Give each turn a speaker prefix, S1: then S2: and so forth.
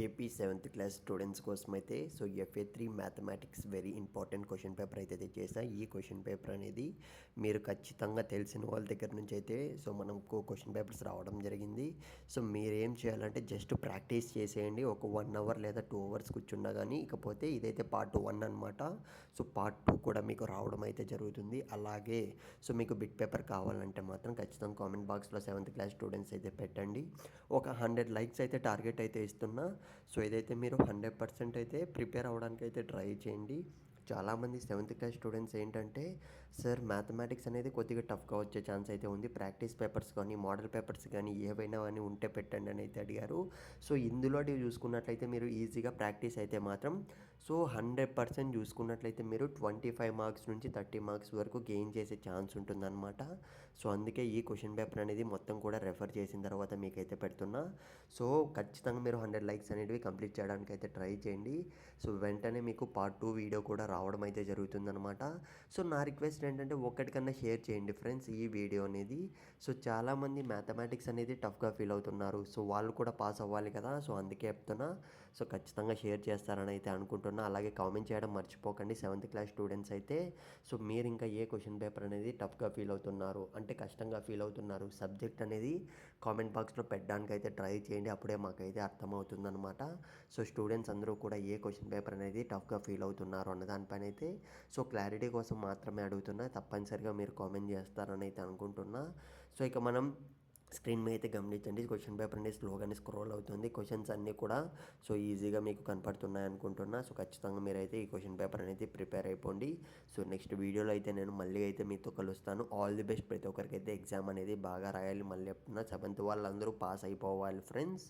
S1: AP seventh class students కోసం అయితే FA3 mathematics very important question paper అయితే చేసా. ఈ క్వశ్చన్ పేపర్ అనేది మీరు ఖచ్చితంగా తెలిసిన వాళ్ళ దగ్గర నుంచి అయితే మనకు క్వశ్చన్ పేపర్స్ రావడం జరిగింది. మీరేం చేయాలంటే జస్ట్ ప్రాక్టీస్ చేసేయండి. ఒక 1 అవర్ లేదా 2 అవర్స్ కూర్చున్నా కానీ. ఇకపోతే ఇదైతే పార్ట్ 1 అనమాట. పార్ట్ 2 కూడా మీకు రావడం అయితే జరుగుతుంది. అలాగే మీకు బిట్ పేపర్ కావాలంటే మాత్రం ఖచ్చితంగా కామెంట్ బాక్స్లో సెవెంత్ క్లాస్ స్టూడెంట్స్ అయితే పెట్టండి. ఒక 100 లైక్స్ అయితే టార్గెట్ అయితే ఇస్తున్నా. ఇదైతే మీరు 100% అయితే ప్రిపేర్ అవ్వడానికి అయితే ట్రై చేయండి. చాలామంది సెవెంత్ క్లాస్ స్టూడెంట్స్ ఏంటంటే, సార్ మ్యాథమెటిక్స్ అనేది కొద్దిగా టఫ్గా వచ్చే ఛాన్స్ అయితే ఉంది. ప్రాక్టీస్ పేపర్స్ కానీ మోడల్ పేపర్స్ కానీ ఏవైనా కానీ ఉంటే పెట్టండి అని అయితే అడిగారు. ఇందులో చూసుకున్నట్లయితే మీరు ఈజీగా ప్రాక్టీస్ అయితే మాత్రం 100% చూసుకున్నట్లయితే మీరు 25 మార్క్స్ నుంచి 30 మార్క్స్ వరకు గెయిన్ చేసే ఛాన్స్ ఉంటుందన్నమాట. అందుకే ఈ క్వశ్చన్ పేపర్ అనేది మొత్తం కూడా రెఫర్ చేసిన తర్వాత మీకైతే పెడుతున్నా. ఖచ్చితంగా మీరు 100 లైక్స్ అనేవి కంప్లీట్ చేయడానికి అయితే ట్రై చేయండి. వెంటనే మీకు పార్ట్ 2 వీడియో కూడా రావడం అయితే జరుగుతుందన్నమాట. నా రిక్వెస్ట్ ఏంటంటే ఒక్కటికన్నా షేర్ చేయండి ఫ్రెండ్స్ ఈ వీడియో అనేది. చాలామంది మ్యాథమెటిక్స్ అనేది టఫ్గా ఫీల్ అవుతున్నారు. వాళ్ళు కూడా పాస్ అవ్వాలి కదా. అందుకే చెప్తున్నా. ఖచ్చితంగా షేర్ చేస్తారని అయితే అనుకుంటున్నా. అలాగే కామెంట్ చేయడం మర్చిపోకండి సెవెంత్ క్లాస్ స్టూడెంట్స్ అయితే. మీరు ఇంకా ఏ క్వశ్చన్ పేపర్ అనేది టఫ్గా ఫీల్ అవుతున్నారు అంటే కష్టంగా ఫీల్ అవుతున్నారు సబ్జెక్ట్ అనేది కామెంట్ బాక్స్లో పెట్టడానికి అయితే ట్రై చేయండి. అప్పుడే మాకైతే అర్థమవుతుందన్నమాట. స్టూడెంట్స్ అందరూ కూడా ఏ క్వశ్చన్ పేపర్ అనేది టఫ్గా ఫీల్ అవుతున్నారు అన్న దానిపైన అయితే క్లారిటీ కోసం మాత్రమే అడుగుతున్నా. తప్పనిసరిగా మీరు కామెంట్ చేస్తారని అయితే అనుకుంటున్నా. ఇక మనం స్క్రీన్ మీద అయితే గమనించండి. క్వశ్చన్ పేపర్ అనేది స్లోగానే స్క్రోల్ అవుతుంది. క్వశ్చన్స్ అన్నీ కూడా ఈజీగా మీకు కనపడుతున్నాయి అనుకుంటున్నా. ఖచ్చితంగా మీరైతే ఈ క్వశ్చన్ పేపర్ అనేది ప్రిపేర్ అయిపోండి. నెక్స్ట్ వీడియోలో అయితే నేను మళ్ళీ అయితే మీతో కలుస్తాను. All the best. ప్రతి ఒక్కరికైతే ఎగ్జామ్ అనేది బాగా రాయాలి. మళ్ళీ చెప్తున్నా, 7th వాళ్ళందరూ పాస్ అయిపోవాలి ఫ్రెండ్స్.